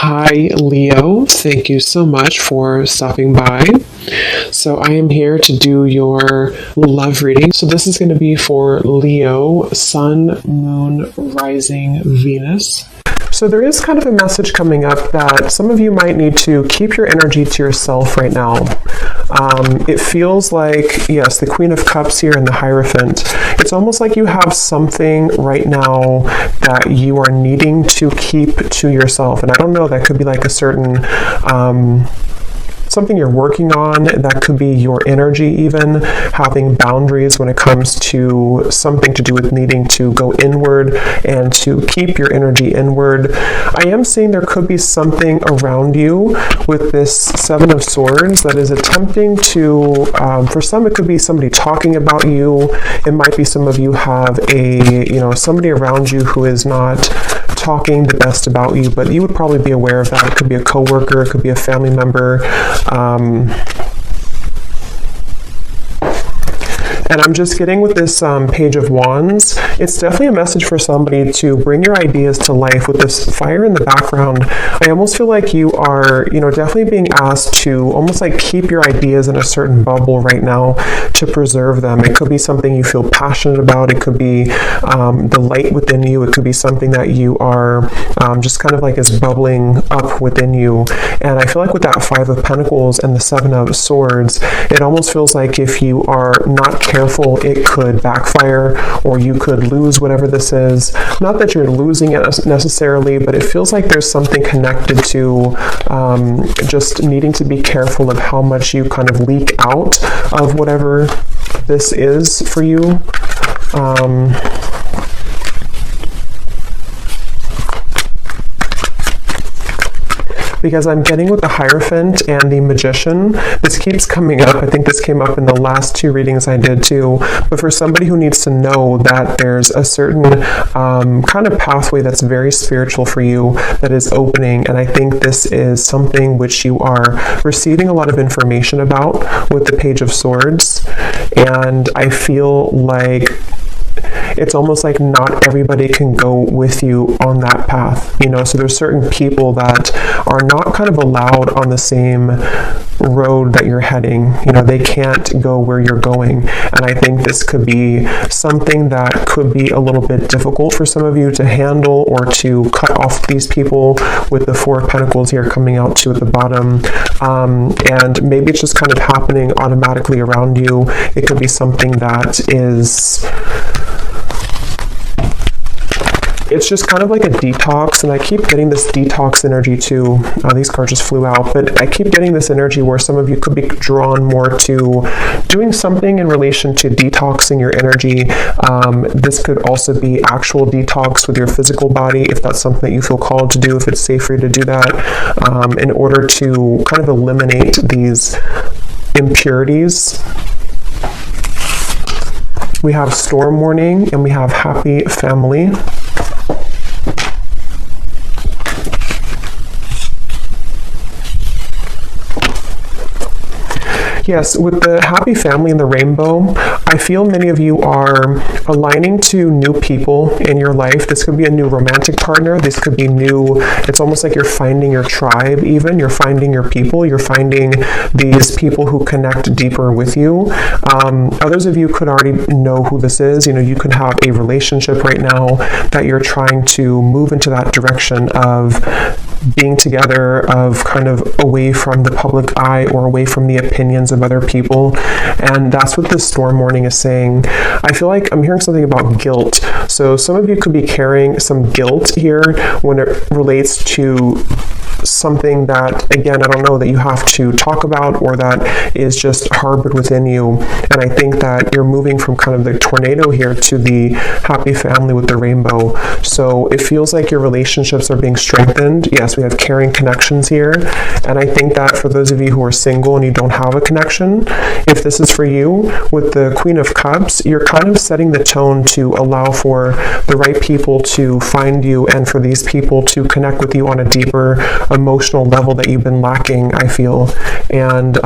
Hi, Leo. Thank you so much for stopping by. So I am here to do your love reading. So this is going to be for Leo, Sun, Moon, Rising, Venus. So there is kind of a message coming up that some of you might need to keep your energy to yourself right now. It feels like, yes, the Queen of Cups here and the Hierophant. It's almost like you have something right now that you are needing to keep to yourself. And I don't know, that could be like a certain something you're working on. That could be your energy, even having boundaries when it comes to something to do with needing to go inward and to keep your energy inward. I am seeing there could be something around you with this Seven of Swords that is attempting to, for some it could be somebody talking about you. It might be some of you have somebody around you who is not talking the best about you, but you would probably be aware of that. It could be a coworker, it could be a family member. And I'm just getting with this Page of Wands. It's definitely a message for somebody to bring your ideas to life with this fire in the background. I almost feel like you are, definitely being asked to almost like keep your ideas in a certain bubble right now to preserve them. It could be something you feel passionate about. It could be the light within you. It could be something that you are just kind of like is bubbling up within you. And I feel like with that Five of Pentacles and the Seven of Swords, it almost feels like if you are not careful, it could backfire, or you could lose whatever this is. Not that you're losing it necessarily, but it feels like there's something connected to just needing to be careful of how much you kind of leak out of whatever this is for you. Because I'm getting with the Hierophant and the Magician. This keeps coming up. I think this came up in the last two readings I did too. But for somebody who needs to know that there's a certain kind of pathway that's very spiritual for you that is opening, and I think this is something which you are receiving a lot of information about with the Page of Swords. And I feel like it's almost like not everybody can go with you on that path, so there's certain people that are not kind of allowed on the same road that you're heading. They can't go where you're going. And I think this could be something that could be a little bit difficult for some of you to handle, or to cut off these people with the Four of Pentacles here coming out too at the bottom. And maybe it's just kind of happening automatically around you. It could be something that is... It's just kind of like a detox, and I keep getting this detox energy too. These cards just flew out, but I keep getting this energy where some of you could be drawn more to doing something in relation to detoxing your energy. This could also be actual detox with your physical body, if that's something that you feel called to do, if it's safe for you to do that, in order to kind of eliminate these impurities. We have Storm Warning and we have Happy Family. Yes, with the Happy Family and the Rainbow, I feel many of you are aligning to new people in your life. This could be a new romantic partner. This could be new. It's almost like you're finding your tribe even. You're finding your people. You're finding these people who connect deeper with you. Others of you could already know who this is. You could have a relationship right now that you're trying to move into that direction of being together, of kind of away from the public eye or away from the opinions of other people. And that's what this Storm Warning is saying. I feel like I'm hearing something about guilt. So some of you could be carrying some guilt here when it relates to something that, again, I don't know, that you have to talk about, or that is just harbored within you. And I think that you're moving from kind of the tornado here to the Happy Family with the Rainbow. So it feels like your relationships are being strengthened. Yes, we have caring connections here. And I think that for those of you who are single and you don't have a connection, if this is for you, with the Queen of Cups, you're kind of setting the tone to allow for the right people to find you, and for these people to connect with you on a deeper emotional level that you've been lacking, I feel. And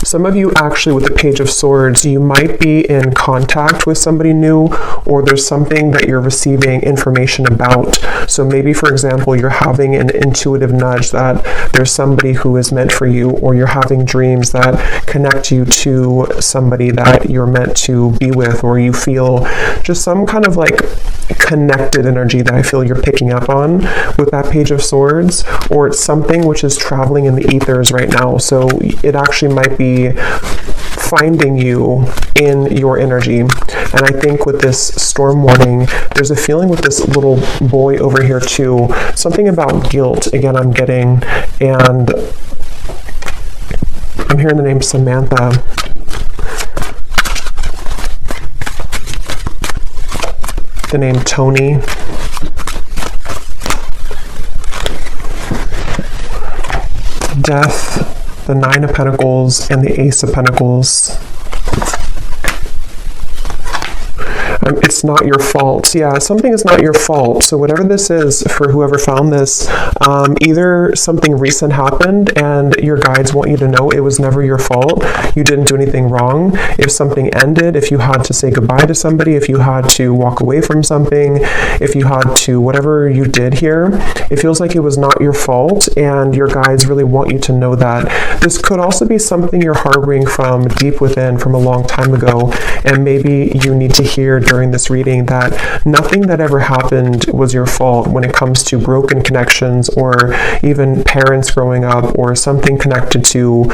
Some of you actually with the Page of Swords, you might be in contact with somebody new, or there's something that you're receiving information about. So maybe, for example, you're having an intuitive nudge that there's somebody who is meant for you, or you're having dreams that connect you to somebody that you're meant to be with, or you feel just some kind of like connected energy that I feel you're picking up on with that Page of Swords, or it's something which is traveling in the ethers right now. So it actually might be finding you in your energy. And I think with this storm warning, there's a feeling with this little boy over here too, something about guilt, again, I'm getting, and I'm hearing the name Samantha. The name Tony. Death, the Nine of Pentacles, and the Ace of Pentacles. It's not your fault. Yeah, something is not your fault. So whatever this is, for whoever found this, either something recent happened and your guides want you to know it was never your fault. You didn't do anything wrong. If something ended, if you had to say goodbye to somebody, if you had to walk away from something, if you had to, whatever you did here, it feels like it was not your fault, and your guides really want you to know that. This could also be something you're harboring from deep within from a long time ago, and maybe you need to hear during this reading that nothing that ever happened was your fault when it comes to broken connections, or even parents growing up, or something connected to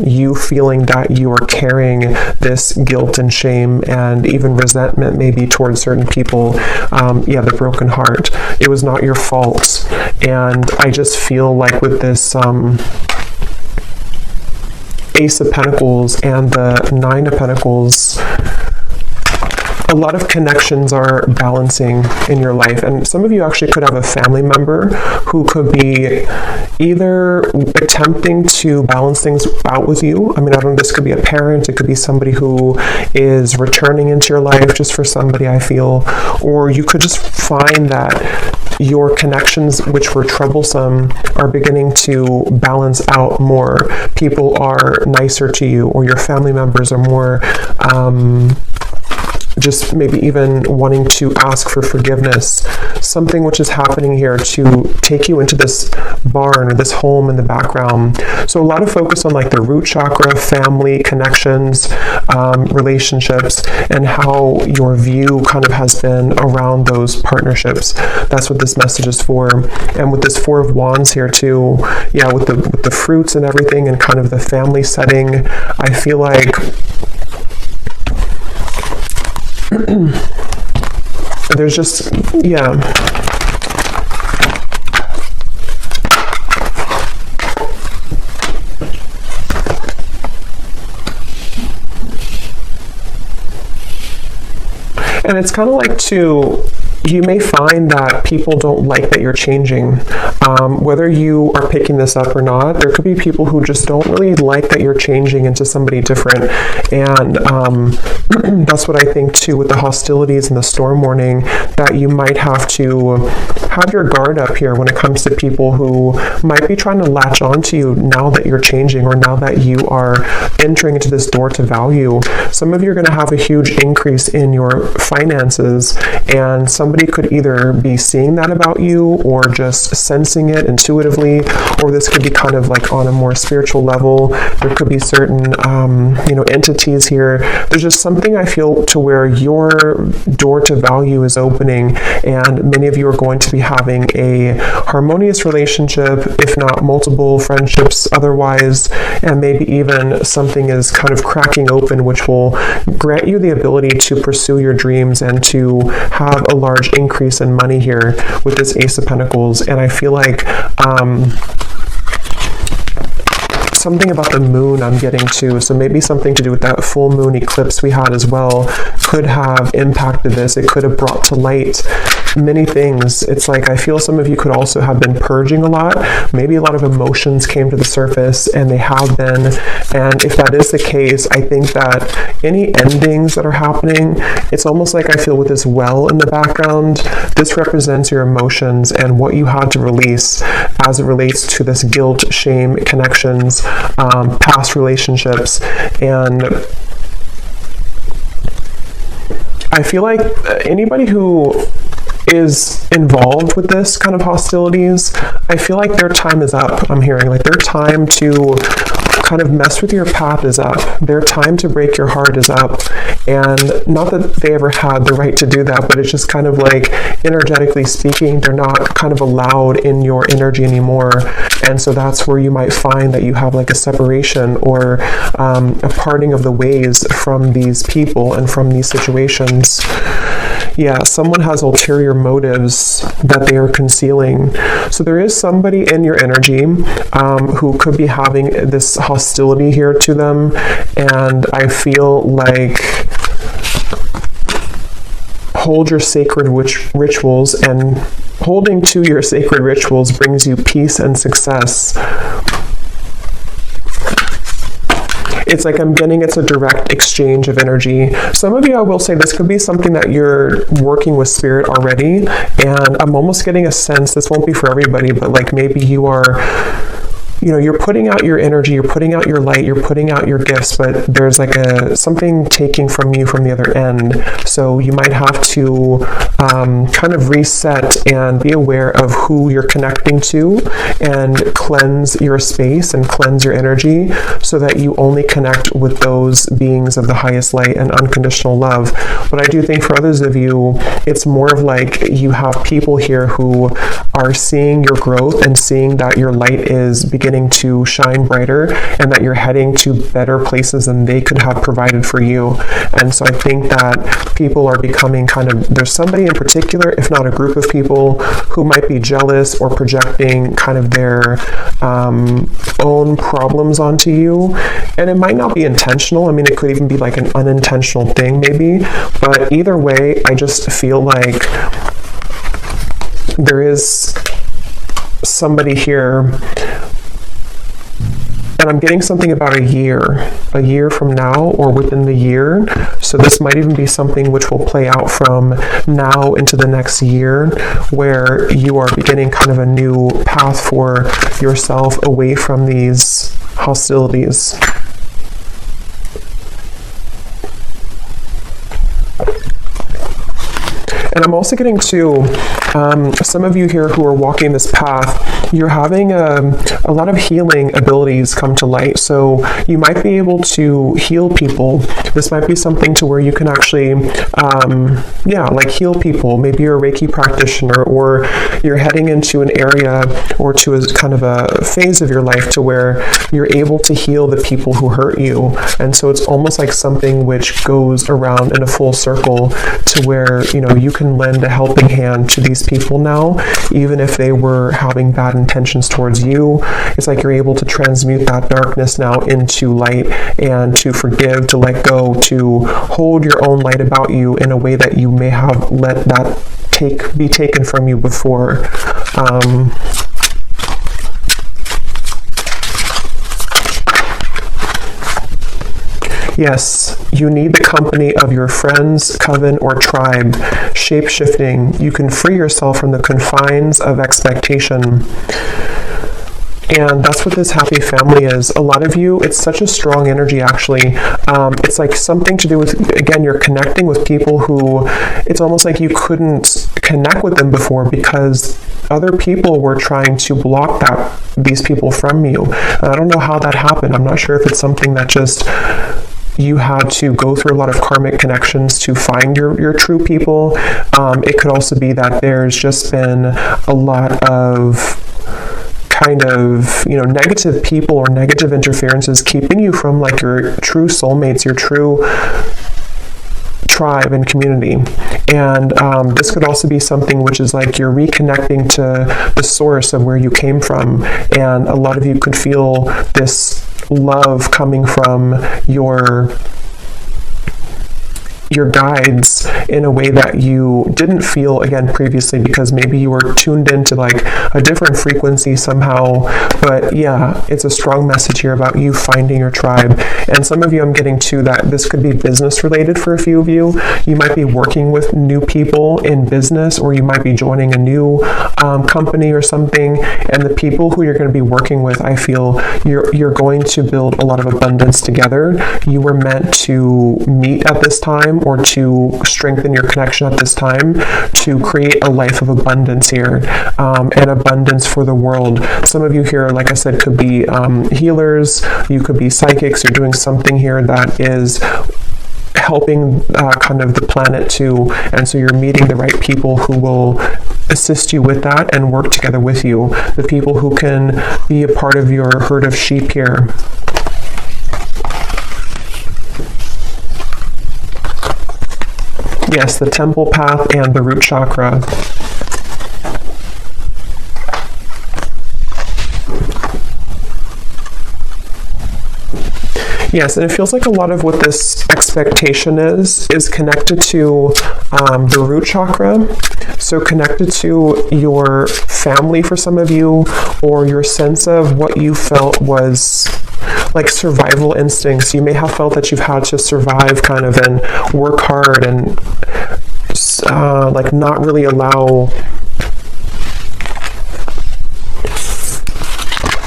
you feeling that you are carrying this guilt and shame and even resentment maybe towards certain people. Yeah, the broken heart. It was not your fault. And I just feel like with this Ace of Pentacles and the Nine of Pentacles, a lot of connections are balancing in your life, and some of you actually could have a family member who could be either attempting to balance things out with you. I mean, I don't know, this could be a parent, it could be somebody who is returning into your life just for somebody, I feel, or you could just find that your connections, which were troublesome, are beginning to balance out more. People are nicer to you, or your family members are more just maybe even wanting to ask for forgiveness. Something which is happening here to take you into this barn or this home in the background. So a lot of focus on like the root chakra, family, connections, relationships, and how your view kind of has been around those partnerships. That's what this message is for. And with this Four of Wands here too, yeah, with the fruits and everything, and kind of the family setting, I feel like there's just, yeah. And it's kind of like you may find that people don't like that you're changing. Whether you are picking this up or not, there could be people who just don't really like that you're changing into somebody different. And that's what I think too with the hostilities and the storm warning, that you might have to have your guard up here when it comes to people who might be trying to latch onto you now that you're changing, or now that you are entering into this door to value. Some of you are going to have a huge increase in your finances, and somebody could either be seeing that about you, or just sensing it intuitively, or this could be kind of like on a more spiritual level. There could be certain entities here. There's just something I feel to where your door to value is opening, and many of you are going to be having a harmonious relationship, if not multiple friendships otherwise, and maybe even something is kind of cracking open, which will grant you the ability to pursue your dreams and to have a large increase in money here with this Ace of Pentacles. And I feel like something about the moon I'm getting to, so maybe something to do with that full moon eclipse we had as well, could have impacted this. It could have brought to light many things. It's like I feel some of you could also have been purging a lot. Maybe a lot of emotions came to the surface, and they have been. And if that is the case, I think that any endings that are happening, it's almost like I feel with this well in the background, this represents your emotions and what you had to release as it relates to this guilt, shame, connections, past relationships. And I feel like anybody who is involved with this kind of hostilities, I feel like their time is up. I'm hearing like their time to kind of mess with your path is up. Their time to break your heart is up. And not that they ever had the right to do that, but it's just kind of like, energetically speaking, they're not kind of allowed in your energy anymore. And so that's where you might find that you have like a separation or a parting of the ways from these people and from these situations. Yeah, someone has ulterior motives that they are concealing. So there is somebody in your energy who could be having this hostility here to them. And I feel like hold your sacred rituals, and holding to your sacred rituals brings you peace and success. It's like I'm getting it's a direct exchange of energy. Some of you, I will say, this could be something that you're working with spirit already, and I'm almost getting a sense, this won't be for everybody, but like maybe you are, you know, you're putting out your energy, you're putting out your light, you're putting out your gifts, but there's like something taking from you from the other end. So you might have to kind of reset and be aware of who you're connecting to and cleanse your space and cleanse your energy so that you only connect with those beings of the highest light and unconditional love. But I do think for others of you, it's more of like you have people here who are seeing your growth and seeing that your light is beginning to shine brighter and that you're heading to better places than they could have provided for you. And so I think that people are becoming kind of, there's somebody in particular, if not a group of people, who might be jealous or projecting kind of their own problems onto you. And it might not be intentional. I mean, it could even be like an unintentional thing maybe. But either way, I just feel like there is somebody here, and I'm getting something about a year from now or within the year. So this might even be something which will play out from now into the next year, where you are beginning kind of a new path for yourself away from these hostilities. And I'm also getting to some of you here who are walking this path, you're having a lot of healing abilities come to light. So you might be able to heal people. This might be something to where you can actually, like heal people. Maybe you're a Reiki practitioner, or you're heading into an area or to a kind of a phase of your life to where you're able to heal the people who hurt you. And so it's almost like something which goes around in a full circle to where, you know, you can lend a helping hand to these people now, even if they were having bad intentions towards you. It's like you're able to transmute that darkness now into light, and to forgive, to let go, to hold your own light about you in a way that you may have let that be taken from you before. Yes, you need the company of your friends, coven, or tribe. Shape-shifting. You can free yourself from the confines of expectation. And that's what this happy family is. A lot of you, it's such a strong energy, actually. It's like something to do with, again, you're connecting with people who, it's almost like you couldn't connect with them before because other people were trying to block these people from you. And I don't know how that happened. I'm not sure if it's something that just you had to go through a lot of karmic connections to find your true people. It could also be that there's just been a lot of kind of, you know, negative people or negative interferences keeping you from like your true soulmates, your true tribe and community. And this could also be something which is like you're reconnecting to the source of where you came from. And a lot of you could feel this love coming from your your guides in a way that you didn't feel, again, previously, because maybe you were tuned into like a different frequency somehow. But yeah, it's a strong message here about you finding your tribe. And some of you, I'm getting to that this could be business related for a few of you. You might be working with new people in business, or you might be joining a new company or something. And the people who you're going to be working with, I feel you're going to build a lot of abundance together. You were meant to meet at this time, or to strengthen your connection at this time, to create a life of abundance here, and abundance for the world. Some of you here, like I said, could be healers, you could be psychics, you're doing something here that is helping kind of the planet too, and so you're meeting the right people who will assist you with that and work together with you, the people who can be a part of your herd of sheep here. Yes, the temple path and the root chakra. Yes, and it feels like a lot of what this expectation is connected to the root chakra. So connected to your family for some of you, or your sense of what you felt was like survival instincts. You may have felt that you've had to survive kind of and work hard and like not really allow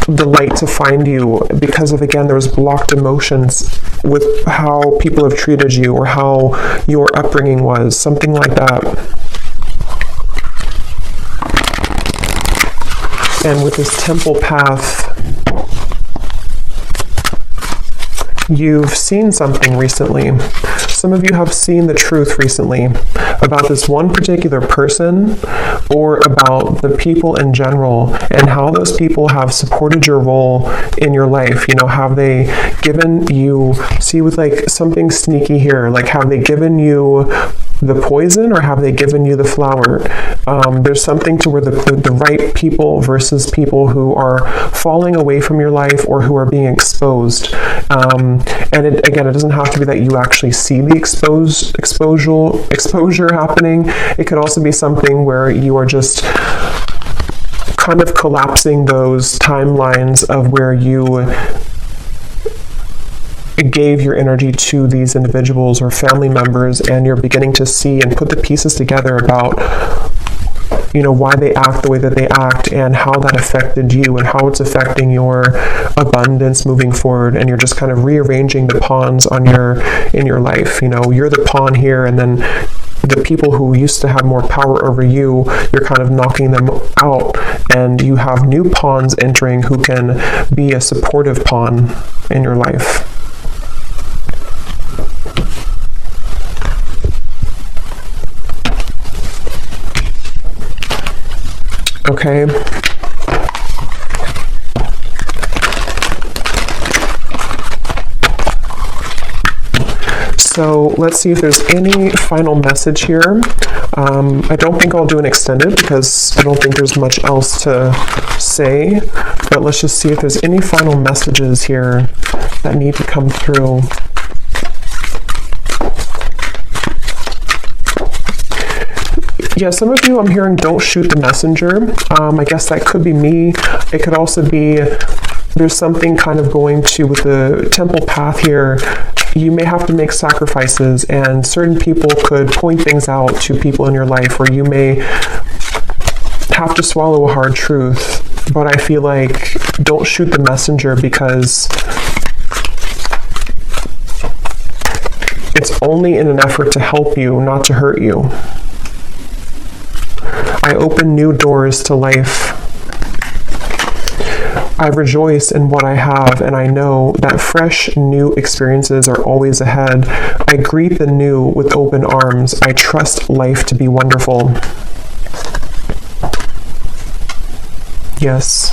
the light to find you because of, again, there was blocked emotions with how people have treated you or how your upbringing was, something like that. And with this temple path, you've seen something recently. Some of you have seen the truth recently about this one particular person, or about the people in general, and how those people have supported your role in your life. You know, have they given you, see with like something sneaky here, like have they given you the poison, or have they given you the flower? There's something to where the right people versus people who are falling away from your life, or who are being exposed. And again, it doesn't have to be that you actually see the exposure happening. It could also be something where you are just kind of collapsing those timelines of where you gave your energy to these individuals or family members, and you're beginning to see and put the pieces together about, you know, why they act the way that they act, and how that affected you, and how it's affecting your abundance moving forward. And you're just kind of rearranging the pawns on in your life. You know, you're the pawn here, and then the people who used to have more power over you, you're kind of knocking them out, and you have new pawns entering who can be a supportive pawn in your life. Okay. So let's see if there's any final message here. I don't think I'll do an extended because I don't think there's much else to say, but let's just see if there's any final messages here that need to come through. Yeah, some of you I'm hearing don't shoot the messenger. I guess that could be me. It could also be there's something kind of going to with the temple path here. You may have to make sacrifices, and certain people could point things out to people in your life, or you may have to swallow a hard truth. But I feel like don't shoot the messenger, because it's only in an effort to help you, not to hurt you. I open new doors to life. I rejoice in what I have, and I know that fresh, new experiences are always ahead. I greet the new with open arms. I trust life to be wonderful. Yes.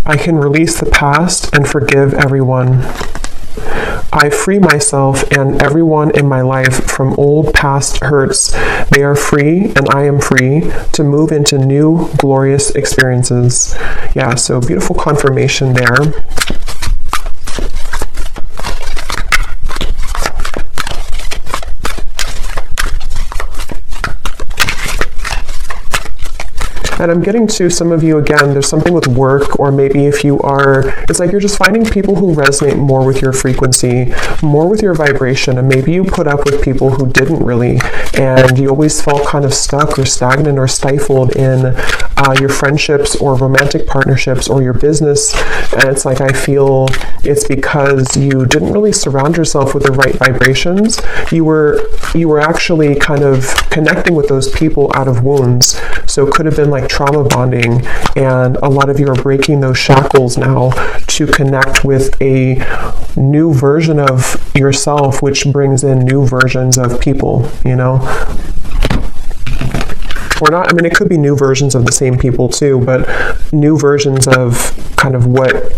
I can release the past and forgive everyone. I free myself and everyone in my life from old past hurts. They are free, and I am free to move into new glorious experiences. Yeah, so beautiful confirmation there. And I'm getting to some of you again, there's something with work, or maybe if you are, it's like you're just finding people who resonate more with your frequency, more with your vibration, and maybe you put up with people who didn't really, and you always felt kind of stuck or stagnant or stifled in your friendships or romantic partnerships or your business. And it's like, I feel it's because you didn't really surround yourself with the right vibrations. You were actually kind of connecting with those people out of wounds. So it could have been like trauma bonding, and a lot of you are breaking those shackles now to connect with a new version of yourself, which brings in new versions of people, you know? Or not, I mean, it could be new versions of the same people too, but new versions of kind of what,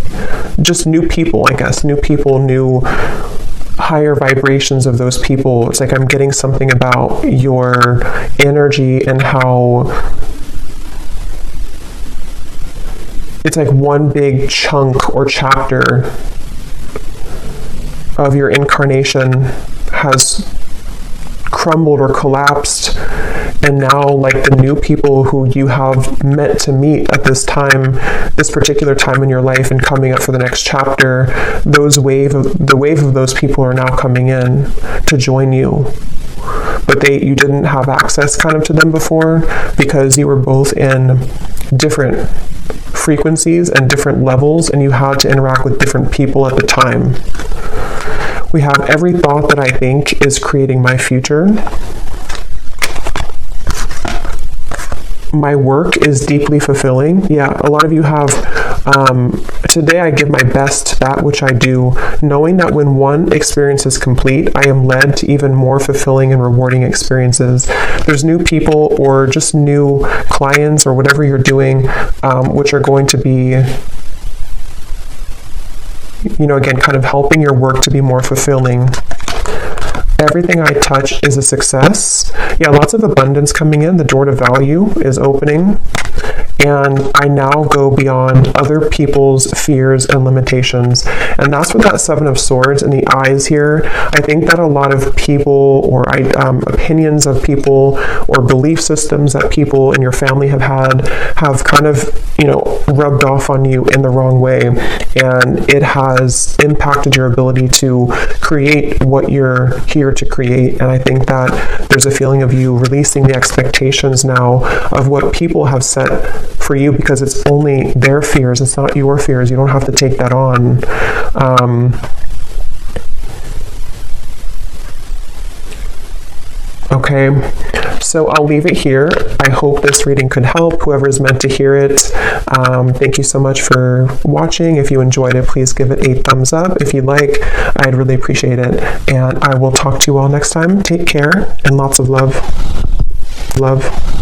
just new people, I guess, new people, new higher vibrations of those people. It's like I'm getting something about your energy and how it's like one big chunk or chapter of your incarnation has crumbled or collapsed, and now like the new people who you have meant to meet at this time, this particular time in your life and coming up for the next chapter, the wave of those people are now coming in to join you. But you didn't have access kind of to them before because you were both in different frequencies and different levels, and you had to interact with different people at the time. We have every thought that I think is creating my future. My work is deeply fulfilling. Yeah, a lot of you have, today I give my best to that which I do, knowing that when one experience is complete, I am led to even more fulfilling and rewarding experiences. There's new people or just new clients or whatever you're doing, which are going to be, you know, again, kind of helping your work to be more fulfilling. Everything I touch is a success. Yeah, lots of abundance coming in. The door to value is opening. And I now go beyond other people's fears and limitations. And that's what that Seven of Swords in the eyes here. I think that a lot of people or opinions of people or belief systems that people in your family have had have kind of, you know, rubbed off on you in the wrong way. And it has impacted your ability to create what you're here to create. And I think that there's a feeling of you releasing the expectations now of what people have set for you, because it's only their fears, it's not your fears. You don't have to take that on. Okay, so I'll leave it here. I hope this reading could help whoever is meant to hear it. Thank you so much for watching. If you enjoyed it, please give it a thumbs up. If you'd like, I'd really appreciate it. And I will talk to you all next time. Take care and lots of love. Love.